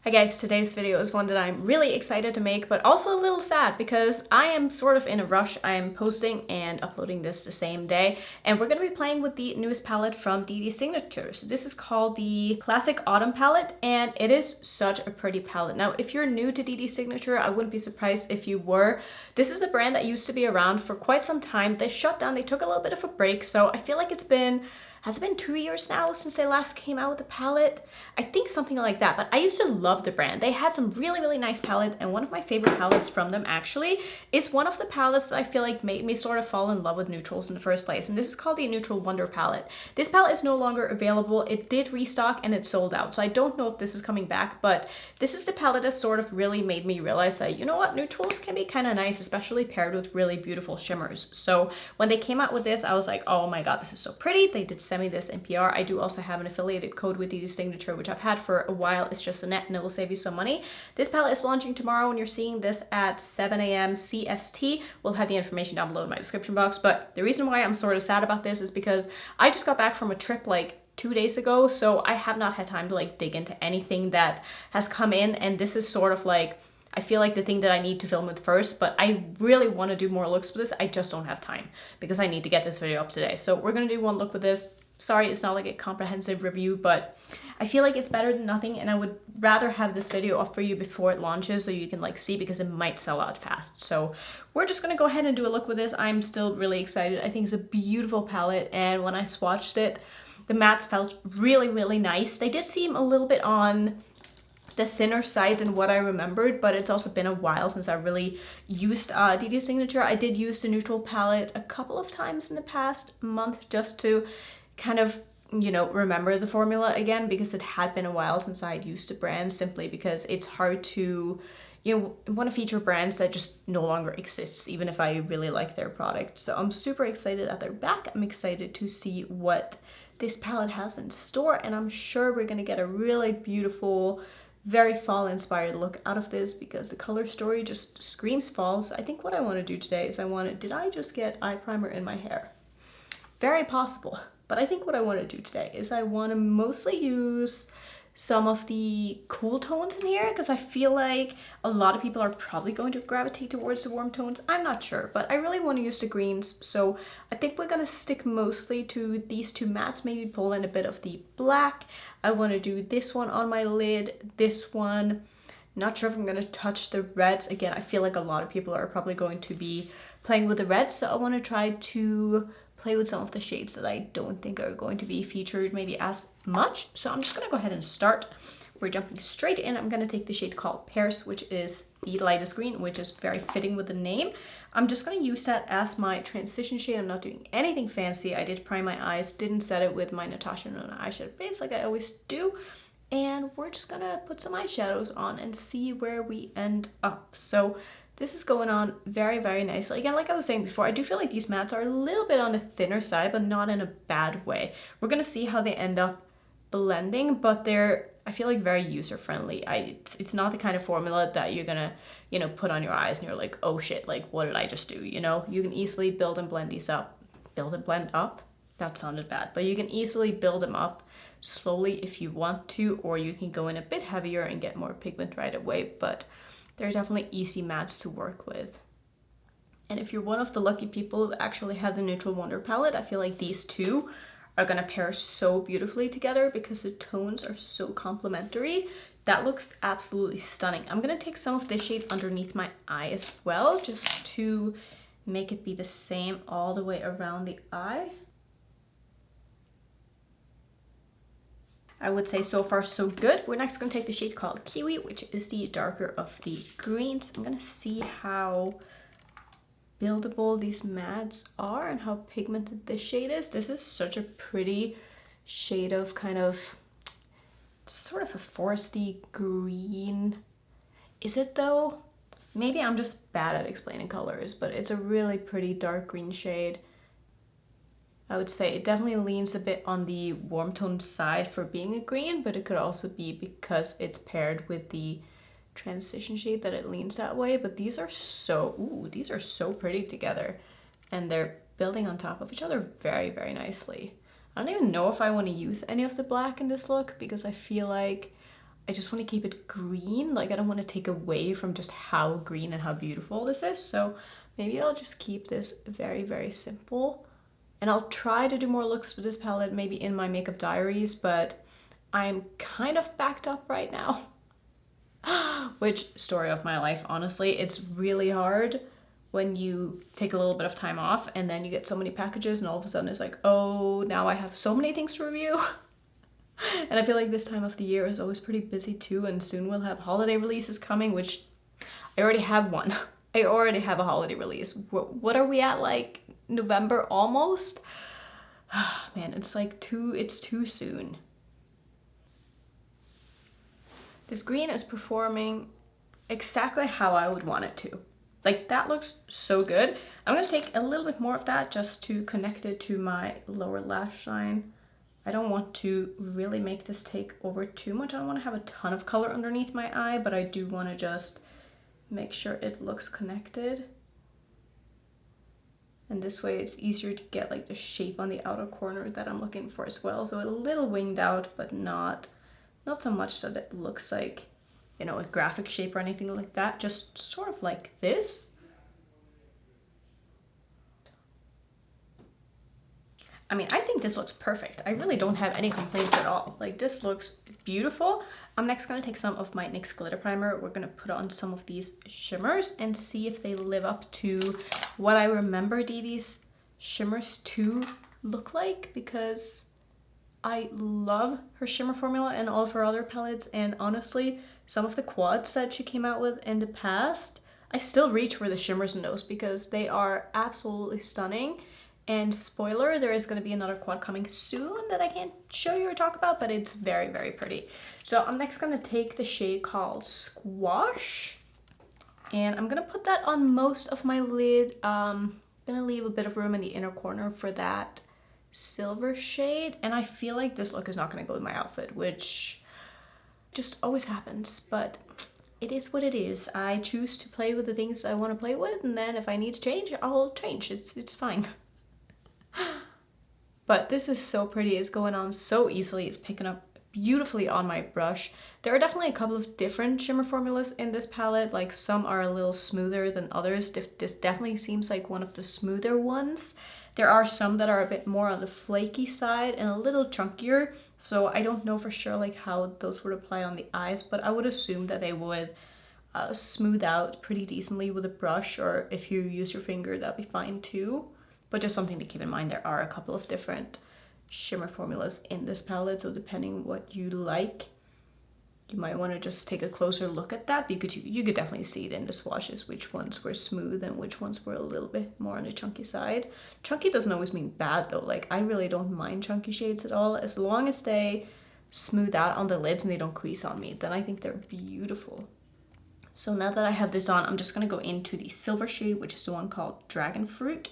Hi guys, today's video is one that I'm really excited to make, but also a little sad because I am sort of in a rush. I am posting and uploading this the same day, and we're going to be playing with the newest palette from Dede Signatures. This is called the Classic Autumn palette, and it is such a pretty palette. Now, if you're new to Dede Signature, I wouldn't be surprised if you were. This is a brand that used to be around for quite some time. They shut down, they took a little bit of a break, so I feel like has it been 2 years now since they last came out with a palette? I think something like that, but I used to love the brand. They had some really nice palettes, and one of my favorite palettes from them actually is one of the palettes that I feel like made me sort of fall in love with neutrals in the first place, and this is called the Neutral Wonder palette. This palette is no longer available. It did restock and it sold out, so I don't know if this is coming back, but this is the palette that sort of really made me realize that, you know what, neutrals can be kind of nice, especially paired with really beautiful shimmers. So when they came out with this, I was like, oh my god, this is so pretty. They did send me this in PR. I do also have an affiliated code with Dede Signature, which I've had for a while. It's just Annette, and it will save you some money. This palette is launching tomorrow, and you're seeing this at 7 a.m. CST. We'll have the information down below in my description box, but the reason why I'm sort of sad about this is because I just got back from a trip like 2 days ago, so I have not had time to like dig into anything that has come in, and this is sort of like, I feel like the thing that I need to film with first, but I really want to do more looks with this. I just don't have time because I need to get this video up today. So we're going to do one look with this. Sorry, it's not like a comprehensive review, but I feel like it's better than nothing, and I would rather have this video up for you before it launches so you can like see, because it might sell out fast. So we're just gonna go ahead and do a look with this. I'm still really excited. I think it's a beautiful palette, and when I swatched it, the mattes felt really nice. They did seem a little bit on the thinner side than what I remembered, but it's also been a while since I really used Dede Signature. I did use the neutral palette a couple of times in the past month just to kind of, you know, remember the formula again, because it had been a while since I had used a brand, simply because it's hard to, you know, want to feature brands that just no longer exists, even if I really like their product. So I'm super excited that they're back. I'm excited to see what this palette has in store, and I'm sure we're gonna get a really beautiful, very fall inspired look out of this, because the color story just screams fall. So I think what I want to do today is did I just get eye primer in my hair? Very possible. But I think what I want to do today is I want to mostly use some of the cool tones in here, because I feel like a lot of people are probably going to gravitate towards the warm tones. I'm not sure, but I really want to use the greens. So I think we're going to stick mostly to these two mattes, maybe pull in a bit of the black. I want to do this one on my lid, this one. Not sure if I'm going to touch the reds. Again, I feel like a lot of people are probably going to be playing with the reds, so I want to try to play with some of the shades that I don't think are going to be featured maybe as much. So I'm just gonna go ahead and start. We're jumping straight in. I'm gonna take the shade called Pears, which is the lightest green, which is very fitting with the name. I'm just gonna use that as my transition shade. I'm not doing anything fancy. I did prime my eyes, didn't set it with my Natasha Denona eyeshadow base like I always do. And we're just gonna put some eyeshadows on and see where we end up. So this is going on very nicely. Again, like I was saying before, I do feel like these mattes are a little bit on the thinner side, but not in a bad way. We're gonna see how they end up blending, but they're, I feel like, very user-friendly. It's not the kind of formula that you're gonna, you know, put on your eyes and you're like, oh shit, like what did I just do? You know, you can easily build and blend these up. Build and blend up? That sounded bad, but you can easily build them up slowly if you want to, or you can go in a bit heavier and get more pigment right away, but they're definitely easy mattes to work with. And if you're one of the lucky people who actually have the Neutral Wonder palette, I feel like these two are gonna pair so beautifully together because the tones are so complementary. That looks absolutely stunning. I'm gonna take some of this shade underneath my eye as well, just to make it be the same all the way around the eye. I would say so far so good. We're next going to take the shade called Kiwi, which is the darker of the greens. I'm going to see how buildable these mattes are and how pigmented this shade is. This is such a pretty shade of kind of sort of a foresty green. Is it though? Maybe I'm just bad at explaining colors, but it's a really pretty dark green shade. I would say it definitely leans a bit on the warm toned side for being a green, but it could also be because it's paired with the transition shade that it leans that way. But these are these are so pretty together, and they're building on top of each other very nicely. I don't even know if I want to use any of the black in this look, because I feel like I just want to keep it green. Like I don't want to take away from just how green and how beautiful this is. So maybe I'll just keep this very, very simple. And I'll try to do more looks with this palette maybe in my makeup diaries, but I'm kind of backed up right now. Which, story of my life, honestly. It's really hard when you take a little bit of time off and then you get so many packages and all of a sudden it's like, oh, now I have so many things to review. And I feel like this time of the year is always pretty busy too, and soon we'll have holiday releases coming, which I already have one. I already have a holiday release. What are we at, like November almost? Man, it's like it's too soon. This green is performing exactly how I would want it to. Like that looks so good. I'm gonna take a little bit more of that just to connect it to my lower lash line. I don't want to really make this take over too much. I don't want to have a ton of color underneath my eye, but I do want to just make sure it looks connected. And this way it's easier to get like the shape on the outer corner that I'm looking for as well. So a little winged out, but not so much that it looks like, you know, a graphic shape or anything like that. Just sort of like this. I mean, I think this looks perfect. I really don't have any complaints at all. Like this looks beautiful. I'm next gonna take some of my NYX glitter primer. We're gonna put on some of these shimmers and see if they live up to what I remember Dede's shimmers to look like, because I love her shimmer formula and all of her other palettes, and honestly, some of the quads that she came out with in the past, I still reach for the shimmers in those because they are absolutely stunning. And spoiler, there is going to be another quad coming soon that I can't show you or talk about, but it's very, very pretty. So I'm next going to take the shade called Squash, and I'm going to put that on most of my lid. I'm going to leave a bit of room in the inner corner for that silver shade, and I feel like this look is not going to go with my outfit, which just always happens, but it is what it is. I choose to play with the things I want to play with, and then if I need to change, I'll change. It's fine. But this is so pretty. It's going on so easily. It's picking up beautifully on my brush. There are definitely a couple of different shimmer formulas in this palette. Like some are a little smoother than others. This definitely seems like one of the smoother ones. There are some that are a bit more on the flaky side and a little chunkier. So I don't know for sure like how those would apply on the eyes, but I would assume that they would smooth out pretty decently with a brush, or if you use your finger, that'd be fine too. But just something to keep in mind, there are a couple of different shimmer formulas in this palette, so depending what you like, you might want to just take a closer look at that, because you could definitely see it in the swatches which ones were smooth and which ones were a little bit more on the chunky side. Chunky doesn't always mean bad though. Like I really don't mind chunky shades at all, as long as they smooth out on the lids and they don't crease on me, then I think they're beautiful. So now that I have this on, I'm just going to go into the silver shade, which is the one called Dragon Fruit.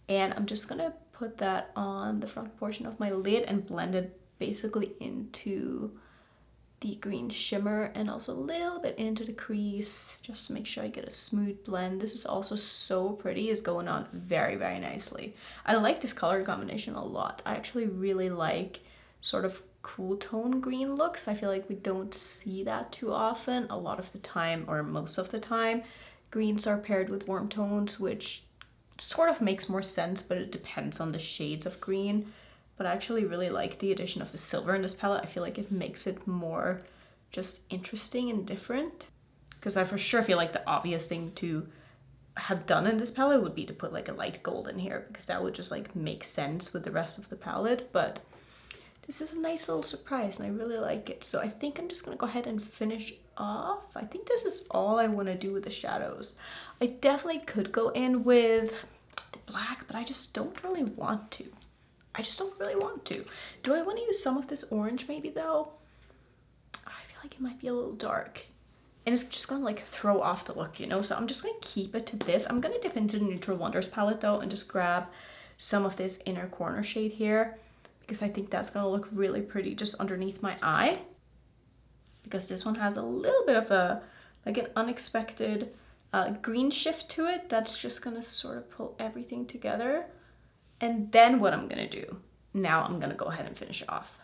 And I'm just gonna put that on the front portion of my lid and blend it basically into the green shimmer and also a little bit into the crease, just to make sure I get a smooth blend. This is also so pretty. It's going on very, very nicely. I like this color combination a lot. I actually really like sort of cool tone green looks. I feel like we don't see that too often. A lot of the time, or most of the time, greens are paired with warm tones, which sort of makes more sense, but it depends on the shades of green. But I actually really like the addition of the silver in this palette. I feel like it makes it more just interesting and different, because I for sure feel like the obvious thing to have done in this palette would be to put like a light gold in here, because that would just like make sense with the rest of the palette. But this is a nice little surprise and I really like it. So I think I'm just gonna go ahead and finish off. I think this is all I want to do with the shadows. I definitely could go in with the black, but I just don't really want to. Do I want to use some of this orange maybe though? I feel like it might be a little dark. And it's just gonna like throw off the look, you know? So I'm just gonna keep it to this. I'm gonna dip into the Neutral Wonders palette though and just grab some of this inner corner shade here, because I think that's gonna look really pretty just underneath my eye. Because this one has a little bit of a, like an unexpected green shift to it that's just gonna sort of pull everything together. And then what I'm gonna do, now I'm gonna go ahead and finish it off.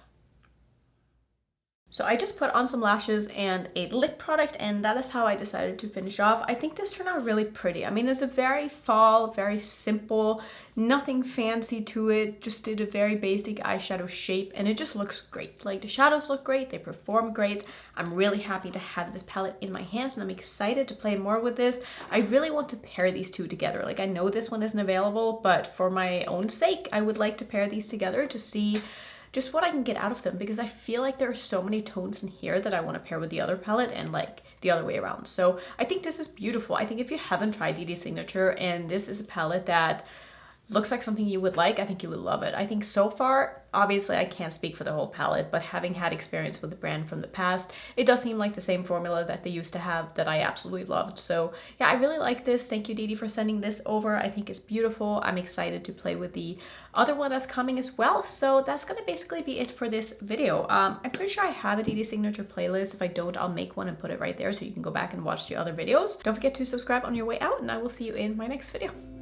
So I just put on some lashes and a lip product, and that is how I decided to finish off. I think this turned out really pretty. I mean, it's a very fall, very simple, nothing fancy to it. Just did a very basic eyeshadow shape, and it just looks great. Like, the shadows look great, they perform great. I'm really happy to have this palette in my hands, and I'm excited to play more with this. I really want to pair these two together. Like, I know this one isn't available, but for my own sake, I would like to pair these together to see just what I can get out of them, because I feel like there are so many tones in here that I want to pair with the other palette and like the other way around. So I think this is beautiful. I think if you haven't tried Dede Signature and this is a palette that looks like something you would like, I think you would love it. I think so far, obviously I can't speak for the whole palette, but having had experience with the brand from the past, it does seem like the same formula that they used to have that I absolutely loved. So yeah, I really like this. Thank you, Dede, for sending this over. I think it's beautiful. I'm excited to play with the other one that's coming as well. So that's gonna basically be it for this video. I'm pretty sure I have a Dede Signature playlist. If I don't, I'll make one and put it right there so you can go back and watch the other videos. Don't forget to subscribe on your way out, and I will see you in my next video.